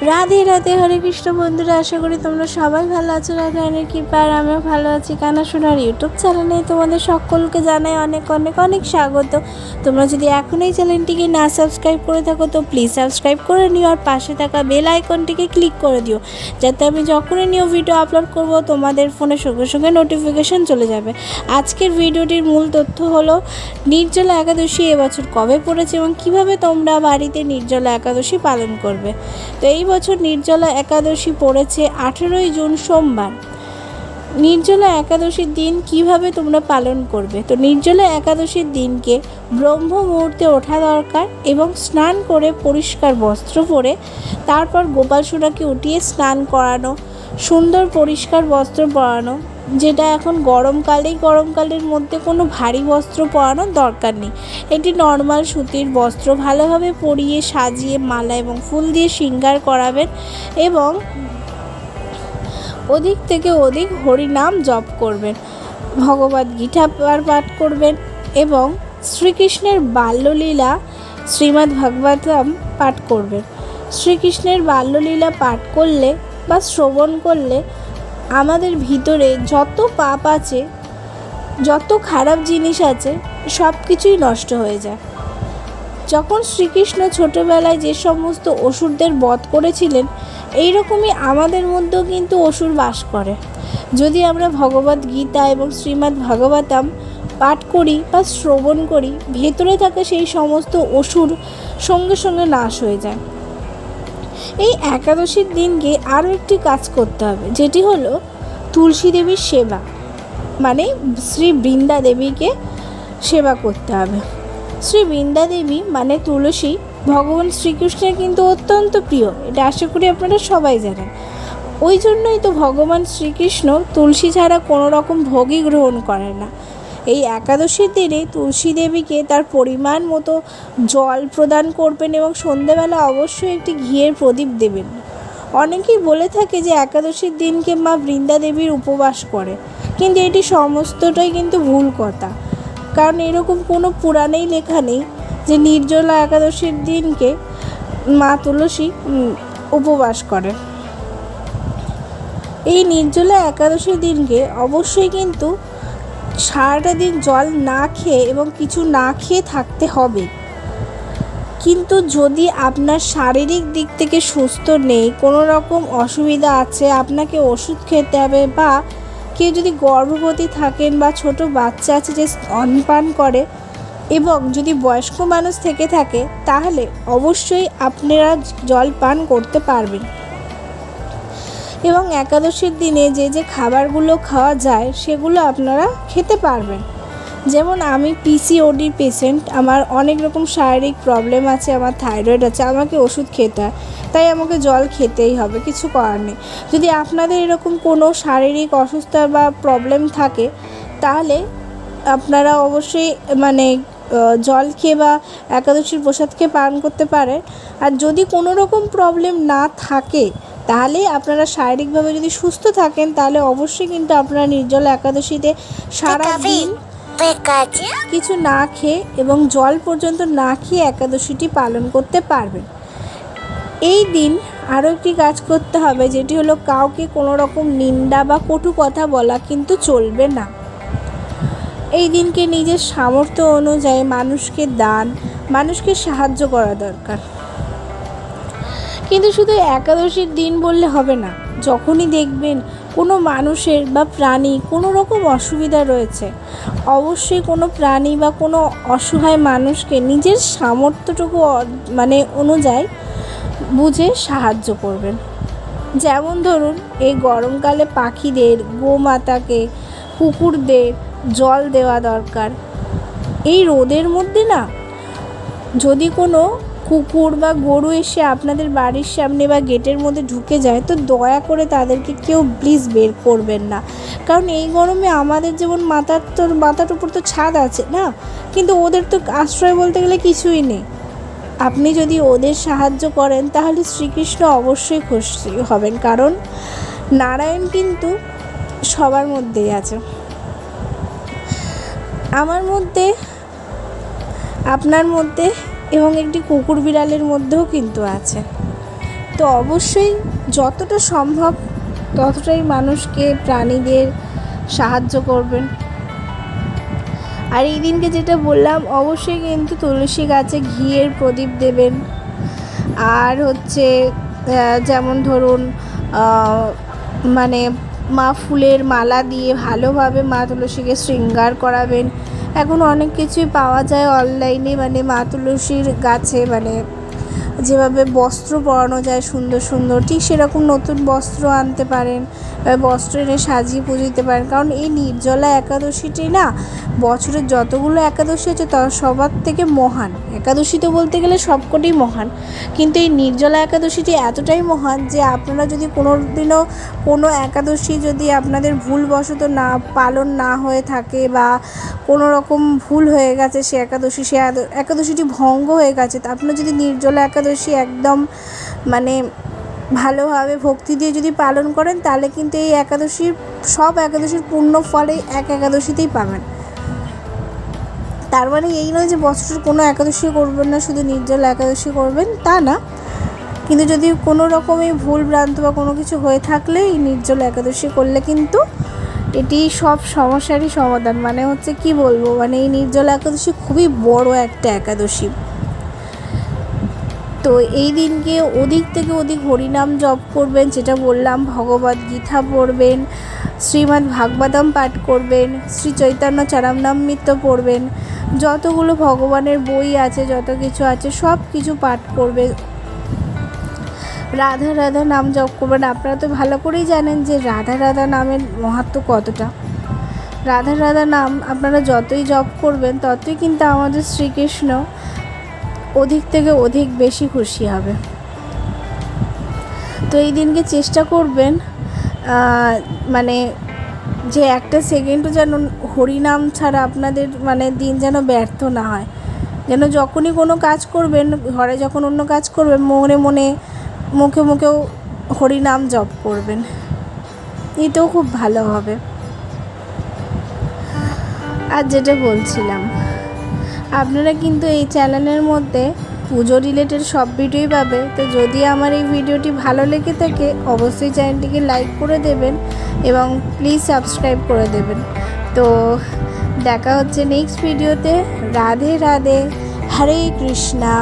রাধে রাধে, হরে কৃষ্ণ বন্ধুরা। আশা করি তোমরা সবাই ভালো আছো। রাধে রানীর কৃপা আর আমিও ভালো আছি। কানা শোনার ইউটিউব চ্যানেলে তোমাদের সকলকে জানাই অনেক অনেক অনেক স্বাগত। তোমরা যদি এখন এই চ্যানেলটিকে না সাবস্ক্রাইব করে থাকো তো প্লিজ সাবস্ক্রাইব করে নিও আর পাশে থাকা বেল আইকনটিকে ক্লিক করে দিও, যাতে আমি যখনই নিউ ভিডিও আপলোড করব তোমাদের ফোনের সঙ্গে সঙ্গে নোটিফিকেশান চলে যাবে। আজকের ভিডিওটির মূল তথ্য হলো নির্জলা একাদশী এবছর কবে পড়েছে এবং কিভাবে তোমরা বাড়িতে নির্জলা একাদশী পালন করবে। তো এই বছর নির্জলা একাদশী পড়েছে 18ই জুন সোমবার। নির্জলা একাদশীর দিন কিভাবে তোমরা পালন করবে? তো নির্জলা একাদশীর দিনকে ব্রহ্ম মুহূর্তে ওঠা দরকার এবং স্নান করে পরিষ্কার বস্ত্র পরে তারপর গোপালসোনাকে উঠিয়ে স্নান করানো, সুন্দর পরিষ্কার বস্ত্র পরানো, যেটা এখন গরমকালের মধ্যে কোনো ভারী বস্ত্র পরানোর দরকার নেই। একটি নর্মাল সুতির বস্ত্র ভালোভাবে পরিয়ে সাজিয়ে মালা এবং ফুল দিয়ে শৃঙ্গার করাবেন এবং অধিক থেকে অধিক হরিনাম জপ করবেন, ভগবদ্গীতা পাঠ করবেন এবং শ্রীকৃষ্ণের বাল্যলীলা শ্রীমদ্ ভাগবতম পাঠ করবেন। শ্রীকৃষ্ণের বাল্যলীলা পাঠ করলে বা শ্রবণ করলে আমাদের ভিতরে যত পাপ আছে, যত খারাপ জিনিস আছে, সব কিছুই নষ্ট হয়ে যায়। যখন শ্রীকৃষ্ণ ছোটোবেলায় যে সমস্ত অসুরদের বধ করেছিলেন, এইরকমই আমাদের মধ্যেও কিন্তু অসুর বাস করে। যদি আমরা ভগবদ্গীতা এবং শ্রীমদ্ ভাগবতম পাঠ করি বা শ্রবণ করি, ভেতরে থাকা সেই সমস্ত অসুর সঙ্গে সঙ্গে নাশ হয়ে যায়। এই একাদশীর দিনকে আরও একটি কাজ করতে হবে, যেটি হলো তুলসী দেবীর সেবা, মানে শ্রী বৃন্দা দেবীকে সেবা করতে হবে। শ্রী বৃন্দা দেবী মানে তুলসী ভগবান শ্রীকৃষ্ণের কিন্তু অত্যন্ত প্রিয়, এটা আশা করি আপনারা সবাই জানেন। ওই জন্যই তো ভগবান শ্রীকৃষ্ণ তুলসী ছাড়া কোনো রকম ভোগই গ্রহণ করেন না। এই একাদশীর দিনে তুলসী দেবীকে তার পরিমাণ মতো জল প্রদান করবেন এবং সন্ধেবেলা অবশ্যই একটি ঘিয়ের প্রদীপ দেবেন। অনেকেই বলে থাকে যে একাদশীর দিনকে মা বৃন্দা দেবীর উপবাস করে, কিন্তু এটি সমস্তটাই কিন্তু ভুল কথা। কারণ এরকম কোনো পুরাণেই লেখা নেই যে নির্জলা একাদশীর দিনকে মা তুলসী উপবাস করে। এই নির্জলা একাদশীর দিনকে অবশ্যই কিন্তু সারাটা দিন জল না খেয়ে এবং কিছু না খেয়ে থাকতে হবে। কিন্তু যদি আপনার শারীরিক দিক থেকে সুস্থ নেই, কোনো রকম অসুবিধা আছে, আপনাকে ওষুধ খেতে হবে, বা কেউ যদি গর্ভবতী থাকেন বা ছোট বাচ্চা আছে যে স্তনপান করে, এবং যদি বয়স্ক মানুষ থেকে থাকে, তাহলে অবশ্যই আপনারা জল পান করতে পারবেন। এবং একাদশীর দিনে যে যে খাবারগুলো খাওয়া যায় সেগুলো আপনারা খেতে পারবেন। যেমন আমি পিসিওডি পেশেন্ট, আমার অনেক রকম শারীরিক প্রবলেম আছে, আমার থাইরয়েড আছে, আমাকে ওষুধ খেতে হয়, তাই আমাকে জল খেতেই হবে, কিছু করার নেই। যদি আপনাদের এরকম কোনো শারীরিক অসুস্থতা বা প্রবলেম থাকে, তাহলে আপনারা অবশ্যই জল খেয়ে বা একাদশীর প্রসাদ খেয়ে পালন করতে পারেন। আর যদি কোনো রকম প্রবলেম না থাকে, তাহলে আপনারা শারীরিকভাবে যদি সুস্থ থাকেন, তাহলে অবশ্যই কিন্তু আপনারা নির্জলা একাদশীতে সারাদিন কিছু না খেয়ে এবং জল পর্যন্ত না খেয়ে একাদশীটি পালন করতে পারবেন। এই দিন আরও একটি কাজ করতে হবে, যেটি হলো কাউকে কোনো রকম নিন্দা বা কটু কথা বলা কিন্তু চলবে না। এই দিনকে নিজের সামর্থ্য অনুযায়ী মানুষকে দান, মানুষকে সাহায্য করা দরকার। কিন্তু শুধু একাদশীর দিন বললে হবে না। যখনই দেখবেন কোনো মানুষের বা প্রাণী কোনো রকম অসুবিধা রয়েছে, অবশ্যই কোনো প্রাণী বা কোনো অসহায় মানুষকে নিজের সামর্থ্যটুকু অনুযায়ী বুঝে সাহায্য করবেন। যেমন ধরুন, এই গরমকালে পাখিদের, গোমাতাকে, কুকুরদের জল দেওয়া দরকার। এই রোদের মধ্যে না, যদি কোনো কুকুর বা গরু এসে আপনাদের বাড়ির সামনে বা গেটের মধ্যে ঢুকে যায়, তো দয়া করে তাদেরকে কেউ প্লিজ বের করবেন না। কারণ এই গরমে আমাদের যেমন মাথার উপর তো ছাদ আছে না, কিন্তু ওদের তো আশ্রয় বলতে গেলে কিছুই নেই। আপনি যদি ওদের সাহায্য করেন, তাহলে শ্রীকৃষ্ণ অবশ্যই খুশি হবেন, কারণ নারায়ণ কিন্তু সবার মধ্যেই আছে। আমার মধ্যে, আপনার মধ্যে এবং একটি কুকুর বিড়ালের মধ্যেও কিন্তু আছে। তো অবশ্যই যতটা সম্ভব ততটাই মানুষকে, প্রাণীদের সাহায্য করবেন। আর এই দিনকে যেটা বললাম, অবশ্যই কিন্তু তুলসী গাছে ঘিয়ের প্রদীপ দেবেন। আর হচ্ছে যেমন ধরুন মানে মা ফুলের মালা দিয়ে ভালোভাবে মা তুলসীকে শৃঙ্গার করাবেন। এখন অনেক কিছুই পাওয়া যায় অনলাইনে, মানে মা তুলসীর গাছে মানে যেভাবে বস্ত্র পরানো যায় সুন্দর সুন্দর, ঠিক সেরকম নতুন বস্ত্র আনতে পারেন, বস্ত্র এনে সাজিয়ে পুজো দিতে পারেন। কারণ এই নির্জলা একাদশীটি না বছরের যতগুলো একাদশী আছে তার সবার থেকে মহান। একাদশী তো বলতে গেলে সবকটাই মহান, কিন্তু এই নির্জলা একাদশীটি এতটাই মহান যে আপনারা যদি কোনো দিনও কোনো একাদশী যদি আপনাদের ভুলবশত না পালন না হয়ে থাকে বা কোনো রকম ভুল হয়ে গেছে, সে একাদশীটি ভঙ্গ হয়ে গেছে, তা আপনারা যদি নির্জলা একাদশী একদম মানে ভালোভাবে ভক্তি দিয়ে যদি পালন করেন, তাহলে কিন্তু এই সব একাদশীর পূর্ণ ফলে এক একাদশীতেই পাবেন। তার মানে এই নয় যে বছরের কোনো একাদশী করবেন না, শুধু নির্জলা একাদশী করবেন, তা না। কিন্তু যদি কোনো রকমই ভুল ভ্রান্ত বা কোনো কিছু হয়ে থাকলে এই নির্জলা একাদশী করলে কিন্তু এটি সব সমস্যারই সমাধান। মানে হচ্ছে কি বলবো, মানে এই নির্জলা একাদশী খুবই বড় একটা একাদশী। তো এই দিনকে অধিক থেকে অধিক হরিনাম জপ করবেন, যেটা বললাম, ভগবদ গীতা পড়বেন, শ্রীমদ্ ভাগবতম পাঠ করবেন, শ্রী চৈতন্য চরণামৃত পড়বেন, যতগুলো ভগবানের বই আছে, যত কিছু আছে সব কিছু পাঠ করবেন, রাধা রাধা নাম জপ করবেন। আপনারা তো ভালো করেই জানেন যে রাধা রাধা নামের মাহাত্ম্য কতটা। রাধা রাধা নাম আপনারা যতই জপ করবেন ততই কিন্তু আমাদের শ্রীকৃষ্ণ অধিক থেকে অধিক বেশি খুশি হবে। তো এই দিনকে চেষ্টা করবেন মানে যে একটা সেকেন্ডও যেন হরিনাম ছাড়া আপনাদের মানে দিন যেন ব্যর্থ না হয়। যেন যখনই কোনো কাজ করবেন, ঘরে যখন অন্য কাজ করবেন, মনে মনে মুখে মুখেও হরিনাম জপ করবেন, এটাও খুব ভালো হবে। আর যেটা বলছিলাম, আপনারা কিন্তু এই চ্যানেলের মধ্যে পুজো রিলেটেড সব ভিডিওই পাবে। তো যদি আমার এই ভিডিওটি ভালো লেগে থাকে অবশ্যই চ্যানেলটিকে লাইক করে দেবেন এবং প্লিজ সাবস্ক্রাইব করে দেবেন। তো দেখা হচ্ছে নেক্সট ভিডিওতে। রাধে রাধে, হরে কৃষ্ণা।